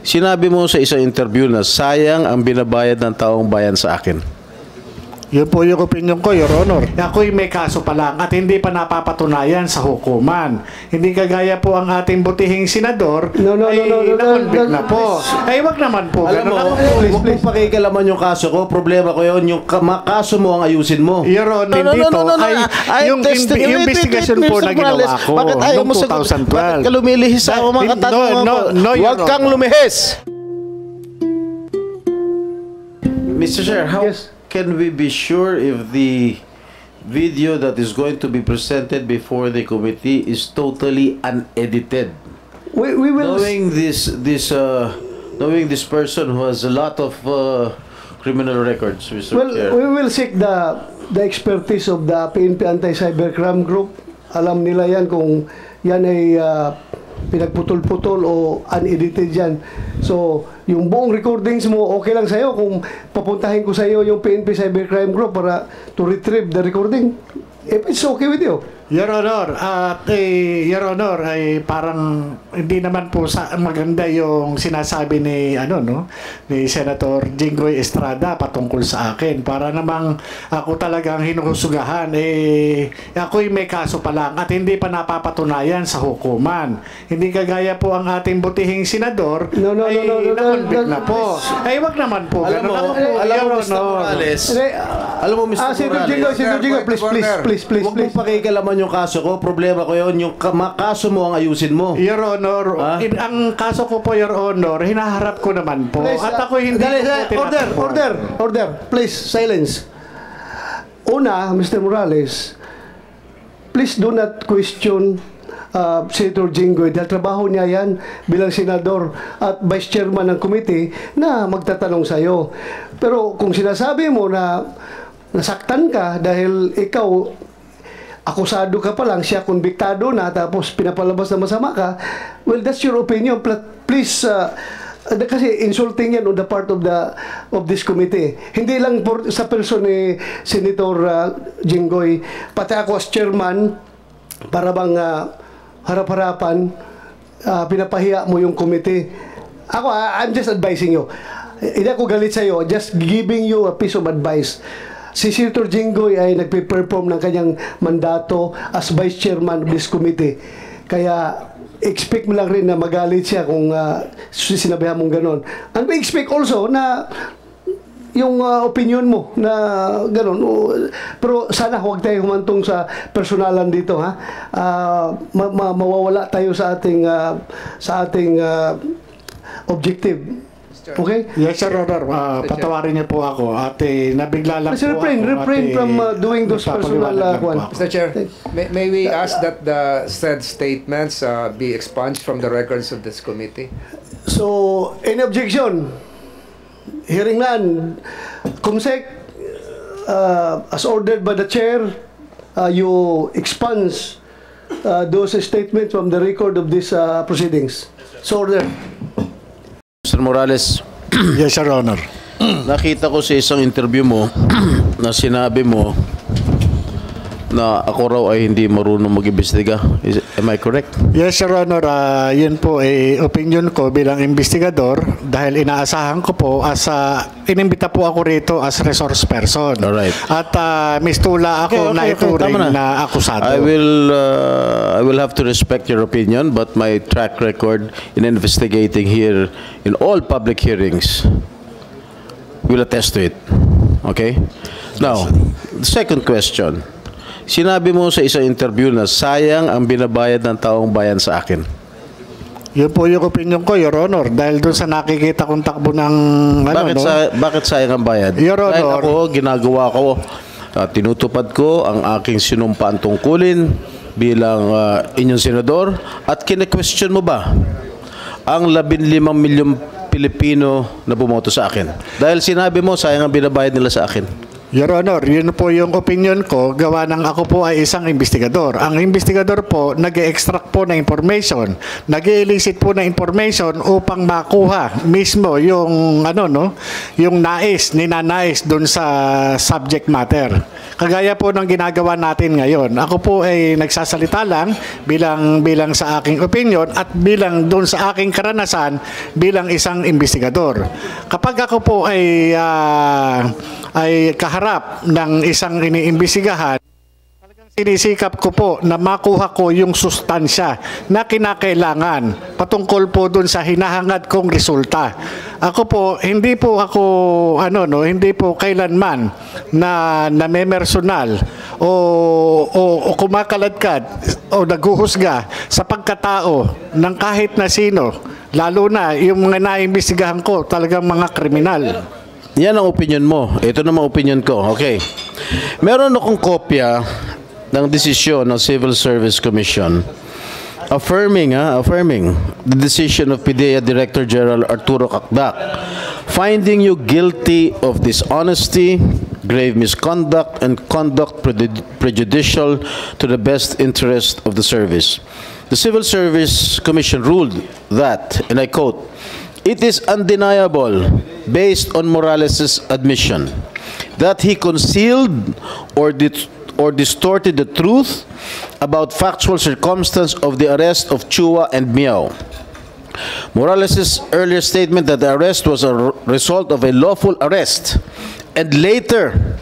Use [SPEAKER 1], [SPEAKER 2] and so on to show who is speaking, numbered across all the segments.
[SPEAKER 1] Sinabi mo sa isang interview na sayang ang binabayad ng taong bayan sa akin.
[SPEAKER 2] Yun po yung opinion ko, Your Honor. Ako'y may kaso pa lang at hindi pa napapatunayan sa hukuman. Hindi kagaya po ang ating butihing senador na-convict na po. Ay, wag naman po.
[SPEAKER 1] Alam mo, huwag mong pakikalaman yung kaso ko. Problema ko yun. Yung kaso mo ang ayusin mo.
[SPEAKER 2] Your Honor, dito ay yung investigation po na ginawa ko noong 2012.
[SPEAKER 1] Bakit ka lumilihis ako mga katanungan ko? Huwag kang lumihis! Mr. Chair, how can we be sure if the video that is going to be presented before the committee is totally unedited?
[SPEAKER 3] We will
[SPEAKER 1] knowing this person who has a lot of criminal records, Mr. Chair.
[SPEAKER 3] we will seek the expertise of the PNP Anti-Cybercrime Group. Alam nila yan kung yan ay pinagputol-putol o unedited yan. So, yung buong recordings mo, okay lang sa'yo kung papuntahin ko sa'yo yung PNP Cybercrime Group para to retrieve the recording. If it's okay with you.
[SPEAKER 2] Your Honor, Your Honor, ay parang hindi naman po maganda yung sinasabi ni ni Senator Jinggoy Estrada patungkol sa akin. Para namang ako talagang hinuhusugahan. Ako'y may kaso pa lang at hindi pa napapatunayan sa hukuman. Hindi kagaya po ang ating butihing senador na-convict na po. Ay, wag naman po.
[SPEAKER 1] Alam mo, Mr. Morales. Alam mo, Mr. Morales.
[SPEAKER 3] Senator Jinggoy, please.
[SPEAKER 1] Huwag mong pakikalaman yung kaso ko. Problema ko yun. Yung kaso mo ang ayusin mo.
[SPEAKER 2] Your Honor, ang kaso ko po, Your Honor, hinaharap ko naman po.
[SPEAKER 3] Please,
[SPEAKER 2] at ako hindi
[SPEAKER 3] order. Please, silence. Una, Mr. Morales, please do not question Senator Jinggoy dahil trabaho niya yan bilang senador at vice chairman ng committee na magtatanong sa'yo. Pero kung sinasabi mo na nasaktan ka dahil ikaw akusado ka pa lang, siya konbiktado na, tapos pinapalabas na masama ka, well, that's your opinion. Please, kasi insulting yan on the part of this committee. Hindi lang sa person ni Senator Jinggoy, pati ako as chairman, para bang harap-harapan, pinapahiya mo yung committee. Ako, I'm just advising you. Hindi ako galit sa'yo, just giving you a piece of advice. Si Senator Jinggoy ay nagpe-perform ng kanyang mandato as vice chairman of this committee. Kaya expect mo lang rin na magalit siya kung sinabihan mong ganon. And we expect also na yung opinion mo na ganon. Pero sana huwag tayo humantong sa personalan dito, ha. Mawawala tayo sa ating objective. Okay?
[SPEAKER 2] Yes, Sir Honor. Patawarin niyo po ako at nabigla lang po
[SPEAKER 3] refrain from doing those personal
[SPEAKER 4] Mr. Chair, may we ask that the said statements be expunged from the records of this committee?
[SPEAKER 3] So, any objection? Hearing none. Kumsek, as ordered by the chair, you expunge those statements from the record of these proceedings. So ordered.
[SPEAKER 1] Mr. Morales.
[SPEAKER 2] Yes, Your Honor.
[SPEAKER 1] Nakita ko sa isang interview mo na sinabi mo na ako raw ay hindi marunong mag-imbestiga. Am I correct?
[SPEAKER 2] Yes, Your Honor. Yun po opinion ko bilang investigador dahil inaasahan ko po inimbita po ako rito as resource person.
[SPEAKER 1] Alright.
[SPEAKER 2] At mistula ako na ituring na akusado.
[SPEAKER 1] I will have to respect your opinion, but my track record in investigating here in all public hearings will attest to it. Okay? Now, the second question. Sinabi mo sa isang interview na sayang ang binabayad ng taong bayan sa akin.
[SPEAKER 2] Yun po yung opinion ko, Your Honor. Dahil doon sa nakikita kong takbo ng...
[SPEAKER 1] Bakit sayang ang bayad?
[SPEAKER 2] Your Honor.
[SPEAKER 1] Dahil ako, ginagawa ko, tinutupad ko ang aking sinumpaan tungkulin bilang inyong senador at kine-question mo ba ang 15 milyong Pilipino na bumoto sa akin? Dahil sinabi mo, sayang ang binabayad nila sa akin.
[SPEAKER 2] Your Honor, yun po yung opinion ko, gawa ng ako po ay isang investigador. Ang investigador po, nag-extract po na information, nag-elicit po na information upang makuha mismo yung, yung ninanais dun sa subject matter. Kagaya po ng ginagawa natin ngayon. Ako po ay nagsasalita lang bilang sa aking opinion at bilang dun sa aking karanasan bilang isang investigador. Kapag ako po ay kaharap ng isang iniimbestigahan, talagang sinisikap ko po na makuha ko yung sustansya na kinakailangan patungkol po dun sa hinahangad kong resulta. Ako po, hindi po kailanman na namemersonal o kumakaladkad o naghuhusga sa pagkatao ng kahit na sino, lalo na yung mga naimbestigahan ko talagang mga kriminal.
[SPEAKER 1] Yan ang opinion mo. Ito naman opinion ko. Okay. Meron akong kopya ng desisyon ng Civil Service Commission affirming the decision of PIDEA Director General Arturo Cacdac, finding you guilty of dishonesty, grave misconduct, and conduct prejudicial to the best interest of the service. The Civil Service Commission ruled that, and I quote, "It is undeniable, based on Morales' admission, that he concealed or distorted the truth about factual circumstance of the arrest of Chua and Miao. Morales' earlier statement that the arrest was a result of a lawful arrest and later,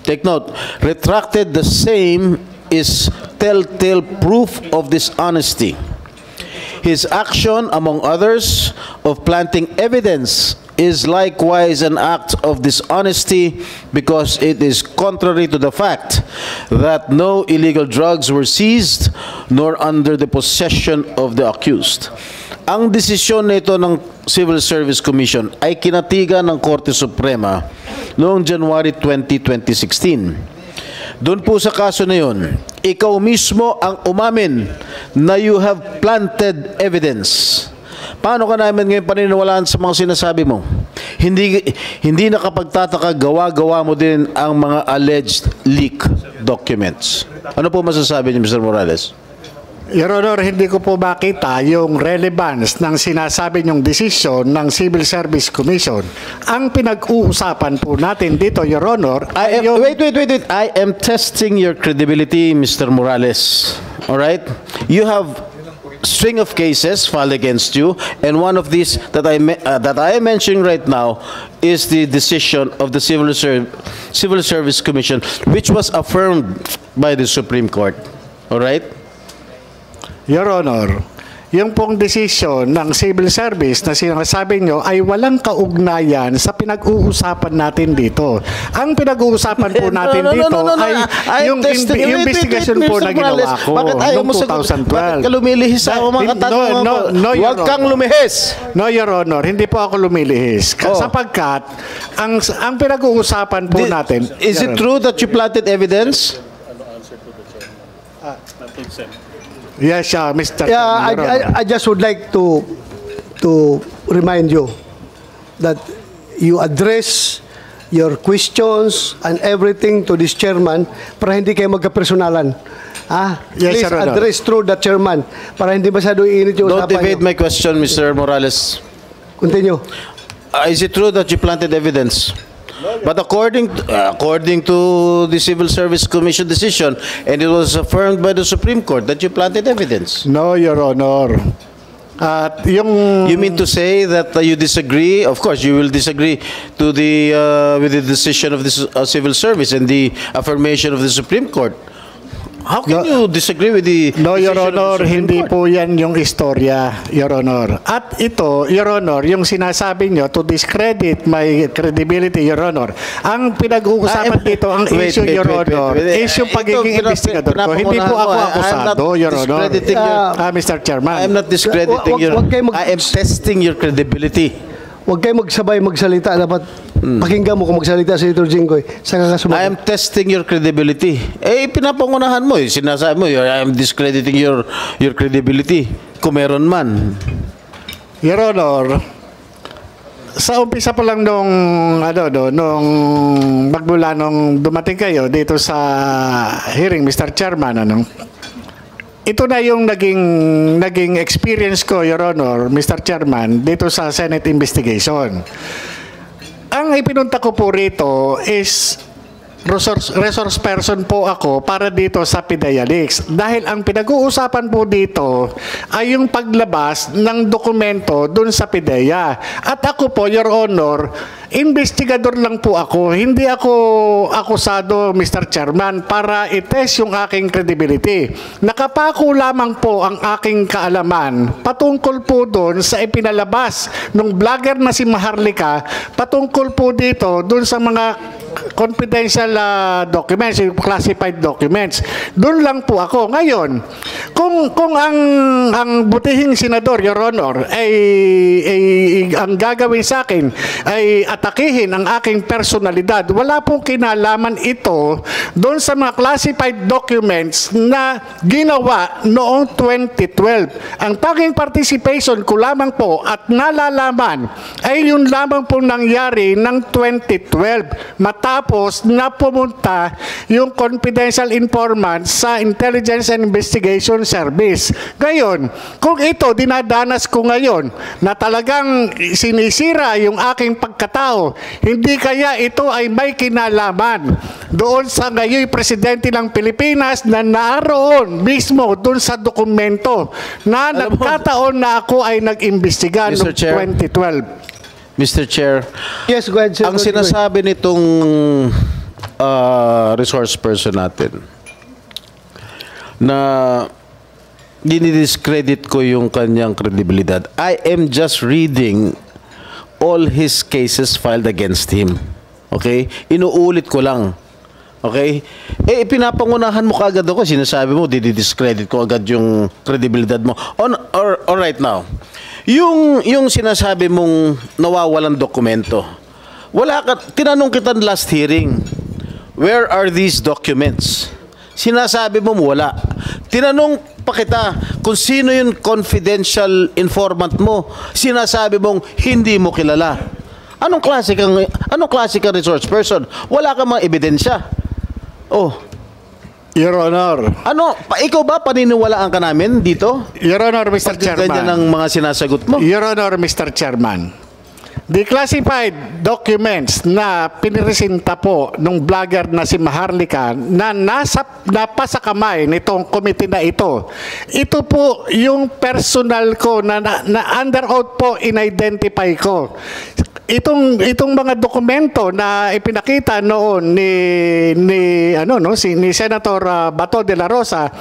[SPEAKER 1] take note, retracted the same is telltale proof of dishonesty. His action, among others, of planting evidence is likewise an act of dishonesty because it is contrary to the fact that no illegal drugs were seized nor under the possession of the accused." Ang desisyon nito ng Civil Service Commission ay kinatigan ng Korte Suprema noong January 20, 2016. Doon po sa kaso na yun, ikaw mismo ang umamin na you have planted evidence. Paano ka namin ngayon paniniwalaan sa mga sinasabi mo? Hindi nakapagtataka, gawa-gawa mo din ang mga alleged leak documents. Ano po masasabi niyo, Mr. Morales?
[SPEAKER 2] Your Honor, hindi ko po makita yung relevance ng sinasabi niyong desisyon ng Civil Service Commission. Ang pinag-uusapan po natin dito, Your Honor,
[SPEAKER 1] Wait. I am testing your credibility, Mr. Morales. All right? You have string of cases filed against you, and one of these that I am mentioning right now is the decision of the Civil Service Commission, which was affirmed by the Supreme Court. All right?
[SPEAKER 2] Your Honor, yung pong desisyon ng Civil Service na sinasabi nyo ay walang kaugnayan sa pinag-uusapan natin dito. Ang pinag-uusapan po natin dito ay yung investigasyon po na ginawa ko noong 2012.
[SPEAKER 1] Bakit ka lumilihis sa mga katanungan ko? Huwag kang lumihis.
[SPEAKER 2] No, Your Honor, hindi po ako lumilihis. Sapagkat ang pinag-uusapan po natin...
[SPEAKER 1] Is it true that you planted evidence?
[SPEAKER 2] Yes, Mr.
[SPEAKER 3] Yeah, I just would like to remind you that you address your questions and everything to this chairman para hindi kayo magkapersonalan.
[SPEAKER 2] Yes,
[SPEAKER 3] please
[SPEAKER 2] Your Honor.
[SPEAKER 3] address through the chairman para hindi masyado iinit yung
[SPEAKER 1] Don't
[SPEAKER 3] usapan
[SPEAKER 1] evade
[SPEAKER 3] nyo.
[SPEAKER 1] my question, Mr. Morales.
[SPEAKER 3] Continue.
[SPEAKER 1] Is it true that you planted evidence? But according to the Civil Service Commission decision, and it was affirmed by the Supreme Court that you planted evidence.
[SPEAKER 2] No, Your Honor. At yung...
[SPEAKER 1] You mean to say that you disagree? Of course, you will disagree to with the decision of the Civil Service and the affirmation of the Supreme Court. How can you disagree with the
[SPEAKER 2] No, Your
[SPEAKER 1] decision of the
[SPEAKER 2] Honor,
[SPEAKER 1] Supreme
[SPEAKER 2] hindi
[SPEAKER 1] Court?
[SPEAKER 2] po yan yung istorya, Your Honor. At ito, Your Honor, yung sinasabi nyo to discredit my credibility, Your Honor. Ang pinag-uusapan dito, ang issue, Your Honor, is yung pagiging investigador ko. Hindi po ako akusado, Your Honor. Mr. Chairman.
[SPEAKER 1] I am not discrediting your... I am testing your credibility.
[SPEAKER 3] Huwag kayo magsabay magsalita. Dapat pakinggan mo kung magsalita si Senator Jinggoy. Sa kakasumagot.
[SPEAKER 1] I am testing your credibility. Pinapangunahan mo eh. Sinasabi mo, I am discrediting your credibility. Kung meron man.
[SPEAKER 2] Your Honor, sa umpisa pa lang nung nung magmula nung dumating kayo dito sa hearing, Mr. Chairman, ito na yung naging experience ko, Your Honor, Mr. Chairman, dito sa Senate investigation. Ang ipinunta ko po rito is resource person po ako para dito sa PIDEA Leaks. Dahil ang pinag-uusapan po dito ay yung paglabas ng dokumento dun sa PIDEA. At ako po, Your Honor, investigador lang po ako. Hindi ako akusado, Mr. Chairman, para i-test yung aking credibility. Nakapako lamang po ang aking kaalaman patungkol po dun sa ipinalabas ng vlogger na si Maharlika, patungkol po dito dun sa mga confidential documents, classified documents. Doon lang po ako. Ngayon, kung ang butihing senador, Your Honor, ay ang gagawin sa akin ay atakihin ang aking personalidad, wala pong kinalaman ito doon sa mga classified documents na ginawa noong 2012. Ang tanging participation ko lamang po at nalalaman ay yun lamang po nangyari ng 2012. Matapos na pumunta yung confidential informant sa Intelligence and Investigation Service. Ngayon, kung ito dinadanas ko ngayon na talagang sinisira yung aking pagkatao, hindi kaya ito ay may kinalaman doon sa ngayon presidente ng Pilipinas na naroon mismo doon sa dokumento na nagkataon na ako ay nag-imbestiga noong 2012.
[SPEAKER 1] Mr. Chair,
[SPEAKER 3] Yes, go ahead,
[SPEAKER 1] ang
[SPEAKER 3] Senator Jinggoy.
[SPEAKER 1] sinasabi nitong resource person natin na dinidiscredit ko yung kanyang credibilidad. I am just reading all his cases filed against him. Okay? Inuulit ko lang. Okay? Pinapangunahan mo kaagad ako. Sinasabi mo, didiscredit ko agad yung credibilidad mo. All right now. Yung sinasabi mong nawawalan dokumento, tinanong kita last hearing, where are these documents? Sinasabi mo wala. Tinanong pa kita kung sino yung confidential informant mo, sinasabi mong hindi mo kilala. Anong klase kang resource person? Wala kang mga ebidensya. Oh,
[SPEAKER 2] Your Honor.
[SPEAKER 1] Ikaw ba paniniwalaan ka namin dito?
[SPEAKER 2] Your Honor, Mr. Chairman.
[SPEAKER 1] Ganyan ang mga sinasagot mo.
[SPEAKER 2] Your Honor, Mr. Chairman. The classified documents na piniresenta po ng vlogger na si Maharlika na napasa kamay nitong committee na ito po yung personal ko na under oath po in-identify ko. Itong mga dokumento na ipinakita noon ni Senator Bato de la Rosa,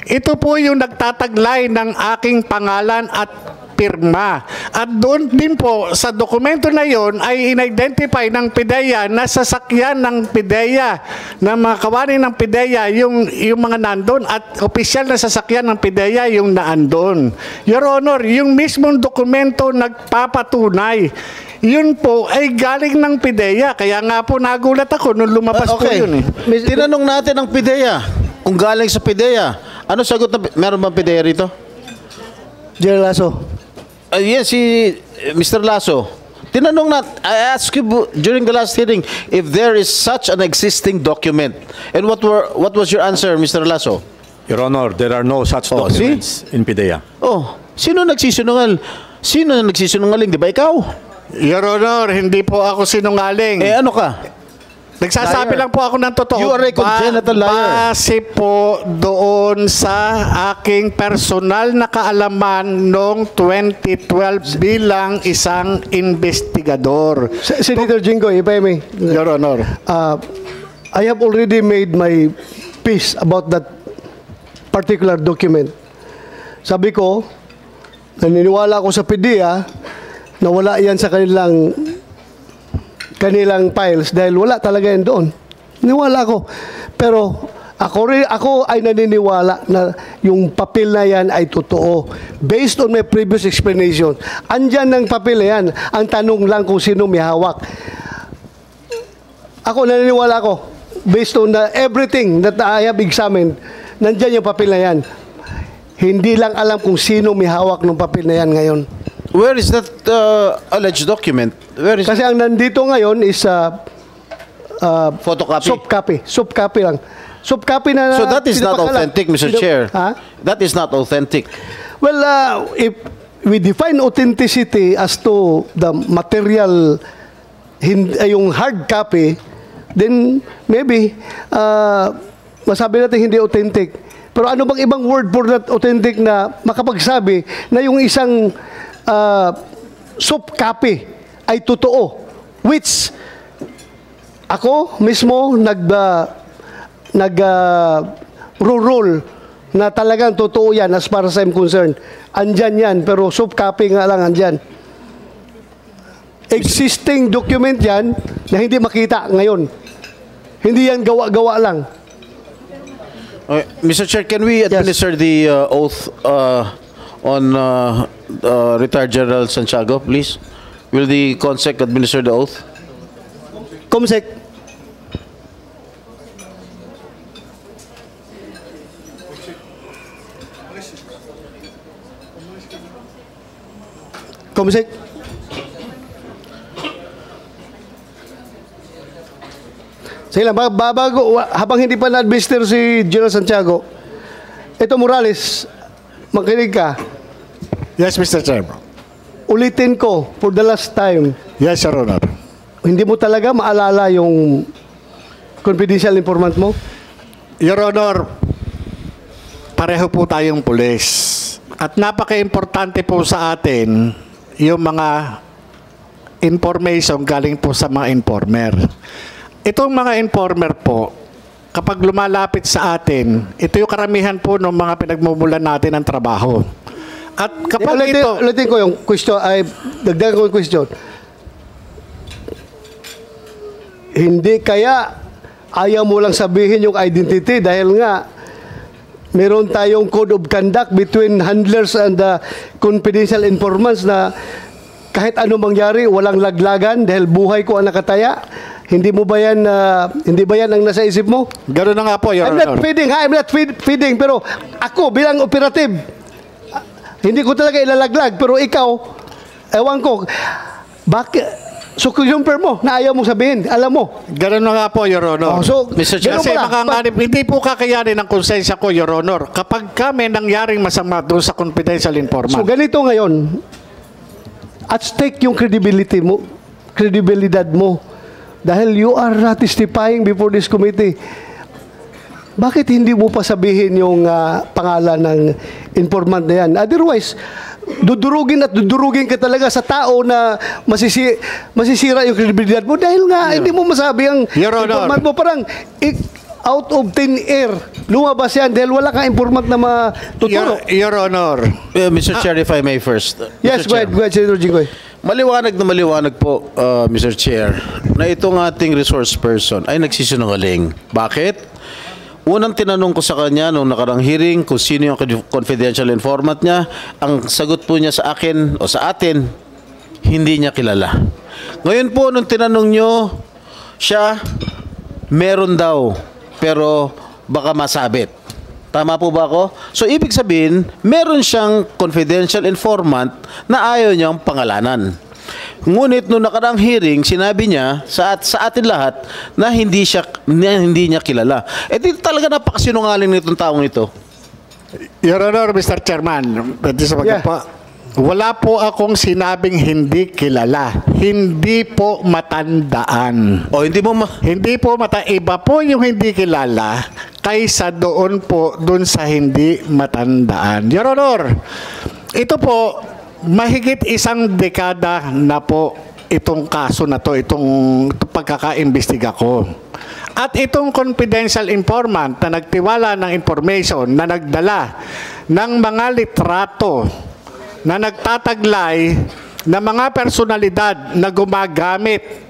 [SPEAKER 2] ito po yung nagtataglay ng aking pangalan at pirma. At doon din po sa dokumento na yon ay in-identify ng PIDEA na sasakyan ng PIDEA, na mga kawani ng PIDEA yung mga nandun, at opisyal na sasakyan ng PIDEA yung naandun. Your Honor, yung mismong dokumento nagpapatunay. Yun po ay galing ng PIDEA. Kaya nga po nagulat ako nung lumabas po yun eh.
[SPEAKER 1] Tinanong natin ang PIDEA kung galing sa PIDEA. Ano sagot na? Meron bang PIDEA rito?
[SPEAKER 3] General Lasso.
[SPEAKER 1] Yes, si Mr. Lasso. Tinanong I asked you during the last hearing if there is such an existing document. And what was your answer, Mr. Lasso?
[SPEAKER 5] Your Honor, there are no such documents in PIDEA.
[SPEAKER 1] Oh, sino nagsisinungal? Sino nagsisinungaling? Di ba ikaw?
[SPEAKER 2] Your Honor, hindi po ako sinungaling.
[SPEAKER 1] Ano ka?
[SPEAKER 2] Nagsasabi
[SPEAKER 1] Liar.
[SPEAKER 2] lang po ako ng totoo.
[SPEAKER 1] You are a congenital liar.
[SPEAKER 2] Base po doon sa aking personal na kaalaman noong 2012 bilang isang investigador.
[SPEAKER 3] Senator Jinggoy, if I may.
[SPEAKER 2] Your Honor.
[SPEAKER 3] I have already made my peace about that particular document. Sabi ko, naniniwala ako sa PIDEA na wala yan sa kanilang files dahil wala talaga yan doon. Niwala ako. Pero ako ay naniniwala na yung papel na yan ay totoo. Based on my previous explanation. Andyan ng papel na yan. Ang tanong lang kung sino may hawak. Ako naniniwala ko. Based on everything that I have examined, nandyan yung papel na yan. Hindi lang alam kung sino may hawak ng papel na yan ngayon.
[SPEAKER 1] Where is that alleged document? Where is
[SPEAKER 3] Kasi ang nandito ngayon is
[SPEAKER 1] photocopy?
[SPEAKER 3] soft copy lang. Soft copy na
[SPEAKER 1] So that is not
[SPEAKER 3] pinapakalat.
[SPEAKER 1] authentic, Mr. Chair.
[SPEAKER 3] Ha?
[SPEAKER 1] That is not authentic.
[SPEAKER 3] Well, if we define authenticity as to the material, yung hard copy, then maybe masabi natin hindi authentic. Pero ano bang ibang word for that authentic na makapagsabi na yung isang soft copy ay totoo, which ako mismo rule na talagang totoo yan as far as I'm concerned. Andyan yan, pero soft copy nga lang andyan. Existing document yan na hindi makita ngayon. Hindi yan gawa-gawa lang.
[SPEAKER 1] Okay. Mr. Chair, can we administer the oath on retired General Santiago, please? Will the CONSEC administer the oath?
[SPEAKER 3] Comsec. Comsec. Sige lang, babago, habang hindi pa na-administer si General Santiago, ito Morales, makinig ka.
[SPEAKER 2] Yes, Mr. Chairman.
[SPEAKER 3] Ulitin ko, for the last time,
[SPEAKER 2] Yes, Your Honor.
[SPEAKER 3] hindi mo talaga maalala yung confidential informant mo?
[SPEAKER 2] Your Honor, pareho po tayong pulis. At napaka-importante po sa atin yung mga information galing po sa mga informer. Itong mga informer po, kapag lumalapit sa atin, ito yung karamihan po ng mga pinagmumulan natin ng trabaho. At kapag ito...
[SPEAKER 3] Ulitin ko yung question, ay dagdagan ko yung question. Hindi kaya ayaw mo lang sabihin yung identity dahil nga meron tayong code of conduct between handlers and confidential informants na kahit ano mangyari, walang laglagan dahil buhay ko ang nakataya. Hindi mo ba yan, hindi ba yan ang nasa isip mo?
[SPEAKER 2] Gano'n na nga po, Your
[SPEAKER 3] I'm
[SPEAKER 2] Honor.
[SPEAKER 3] not feeding, I'm not feeding, pero ako bilang operative, hindi ko talaga ilalaglag, pero ikaw, ewan ko, bakit, so confirm mo na ayaw mong sabihin, alam mo.
[SPEAKER 2] Gano'n na nga po, Your Honor.
[SPEAKER 3] Oh, so,
[SPEAKER 1] Mr. Chair,
[SPEAKER 2] Kasi
[SPEAKER 3] ganun pala.
[SPEAKER 2] hindi po kakayanin ng konsensya ko, Your Honor. Kapag kami nangyaring masama doon sa confidential informant.
[SPEAKER 3] So ganito ngayon, at stake yung kredibilidad mo. Dahil you are not testifying before this committee. Bakit hindi mo pa sabihin yung pangalan ng informant na yan? Otherwise, dudurugin ka talaga sa tao na masisira yung kredibilidad mo dahil nga hindi mo masabi ang
[SPEAKER 2] Your Honor.
[SPEAKER 3] informant mo. Parang out of thin air, lumabas yan dahil wala kang informant na matuturo.
[SPEAKER 2] Your Honor.
[SPEAKER 1] Mr. Chair, if I may first.
[SPEAKER 3] Yes,
[SPEAKER 1] Mr.
[SPEAKER 3] go ahead, Senator Jinggoy.
[SPEAKER 1] Maliwanag na maliwanag po, Mr. Chair, na itong ating resource person ay nagsisinungaling. Bakit? Unang tinanong ko sa kanya nung nakarang hearing kung sino yung confidential informant niya, ang sagot po niya sa akin o sa atin, hindi niya kilala. Ngayon po, nung tinanong nyo siya, meron daw, pero baka masabit. Tama po ba ako? So, ibig sabihin, meron siyang confidential informant na ayaw niyang pangalanan. Ngunit nung nakarang hearing, sinabi niya sa atin lahat na hindi niya kilala. Dito talaga napakasinungaling nitong taong ito.
[SPEAKER 2] Your Honor, Mr. Chairman, pwede sa pagkapa. Wala po akong sinabing hindi kilala. Hindi po matandaan.
[SPEAKER 1] O hindi mo
[SPEAKER 2] Hindi po iba po yung hindi kilala kaysa doon sa hindi matandaan. Your Honor, ito po, mahigit isang dekada na po itong kaso na to, itong pagkakaimbestiga ko. At itong confidential informant na nagtiwala ng information na nagdala ng mga litrato na nagtataglay ng mga personalidad na gumagamit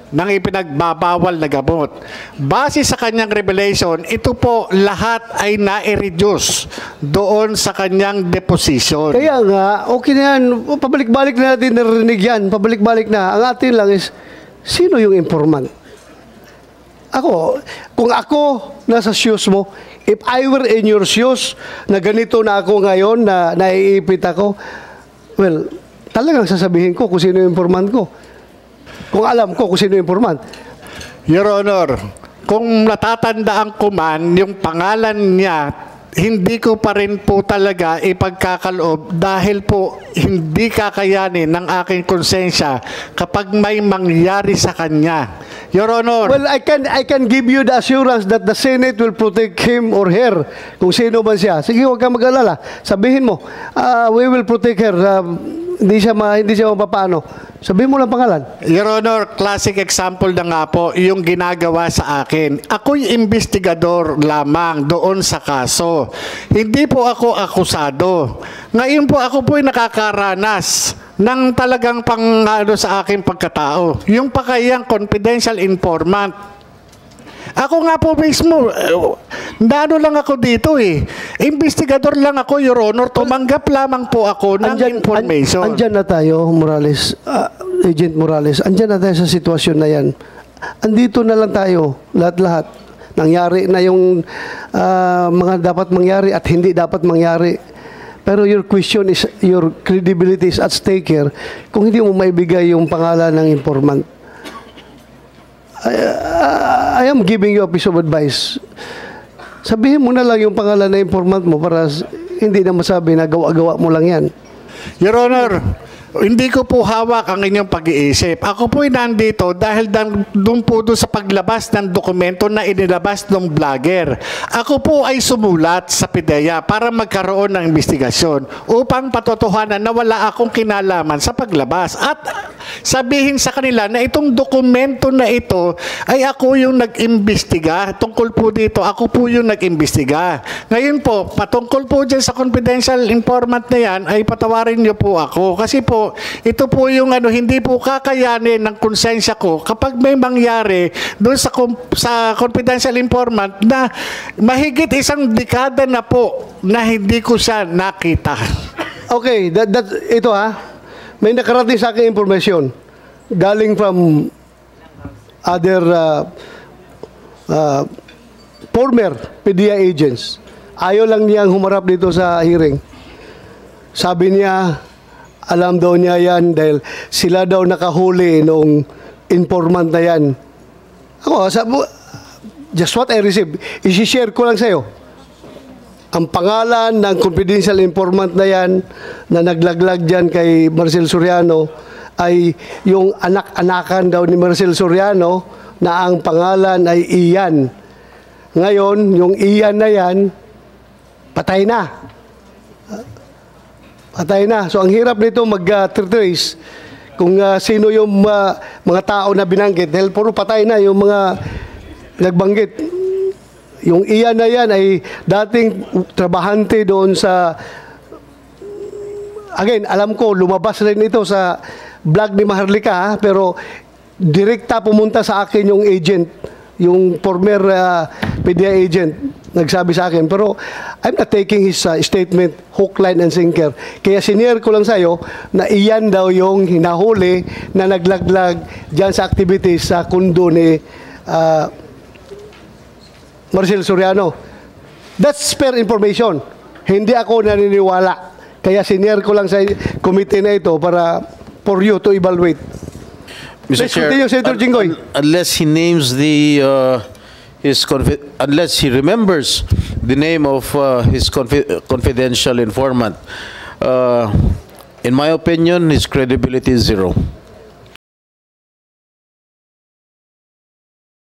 [SPEAKER 2] ng ipinagbabawal na gamot. Base sa kanyang revelation, ito po lahat ay na-reduce doon sa kanyang deposition.
[SPEAKER 3] Kaya nga, okay na yan. Pabalik-balik na natin narinig yan. Pabalik-balik na. Ang atin lang is, sino yung informant? Kung ako nasa shoes mo, if I were in your shoes, na ganito na ako ngayon, na naiipit ako, well, talagang sasabihin ko kung sino yung informant ko. Kung alam ko kung sino yung informant.
[SPEAKER 2] Your Honor, kung natatandaan ko man, yung pangalan niya, hindi ko pa rin po talaga ipagkakaloob dahil po hindi kakayanin ng aking konsensya kapag may mangyari sa kanya. Your Honor.
[SPEAKER 3] Well, I can give you the assurance that the Senate will protect him or her, kung sino man siya. Sige, huwag kang mag-alala. Sabihin mo, we will protect her. Hindi siya mapapaano. Sabihin mo lang pangalan.
[SPEAKER 2] Your Honor, classic example na nga po yung ginagawa sa akin. Ako'y investigador lamang doon sa kaso. Hindi po ako akusado. Ngayon po ako po'y nakakaranas ng talagang sa aking pagkatao. Yung pakayang confidential informant. Ako nga po mismo, nano lang ako dito Investigador lang ako, Your Honor. Tumanggap lamang po ako ng information.
[SPEAKER 3] Andyan na tayo, Morales. Agent Morales, andyan na tayo sa sitwasyon na yan. Andito na lang tayo, lahat-lahat. Nangyari na yung mga dapat mangyari at hindi dapat mangyari. Pero your question is, your credibility is at stake here kung hindi mo maibigay yung pangalan ng informant. I am giving you a piece of advice. Sabihin mo na lang yung pangalan ng informant mo para hindi na masabi na gawa-gawa mo lang yan.
[SPEAKER 2] Your Honor, hindi ko po hawak ang inyong pag-iisip. Ako po'y nandito dahil doon po sa paglabas ng dokumento na inilabas ng vlogger. Ako po ay sumulat sa PIDEA para magkaroon ng investigasyon upang patotohanan na wala akong kinalaman sa paglabas. At sabihin sa kanila na itong dokumento na ito ay ako yung nag-imbestiga. Tungkol po dito, ako po yung nag-imbestiga. Ngayon po, patungkol po dyan sa confidential informant na yan, ay patawarin niyo po ako. Kasi po, ito po yung hindi po kakayanin ng konsensya ko kapag may mangyari doon sa confidential informant na mahigit isang dekada na po na hindi ko siya nakita.
[SPEAKER 3] Okay, ito may nakarating sa akin information galing from other former PDEA agents. Ayaw lang niyang humarap dito sa hearing. Sabi niya, alam daw niya yan dahil sila daw nakahuli nung informant na yan. Ako, just what I received, isi-share ko lang sa'yo. Ang pangalan ng confidential informant na yan na naglaglag dyan kay Marcel Soriano ay yung anak-anakan daw ni Marcel Soriano na ang pangalan ay Ian. Ngayon, yung Ian na yan, patay na. Patay na. So, ang hirap nito mag-trace kung sino yung mga tao na binanggit. Dahil puro patay na yung mga nagbanggit. Yung Ian na yan ay dating trabahante doon sa... Again, alam ko, lumabas rin ito sa vlog ni Maharlika, pero direkta pumunta sa akin yung agent, yung former PDEA agent, nagsabi sa akin. Pero I'm not taking his statement hook, line, and sinker. Kaya sinare ko lang sa'yo na iyan daw yung hinahuli na naglaglag dyan sa activities sa kundo ni Marcel Soriano. That's fair information. Hindi ako naniniwala. Kaya sinare ko lang sa committee na ito para for you to evaluate.
[SPEAKER 1] Mr. Chair,
[SPEAKER 3] Senator Jinggoy.
[SPEAKER 1] Unless he names unless he remembers the name of his confidential informant, in my opinion, his credibility is zero.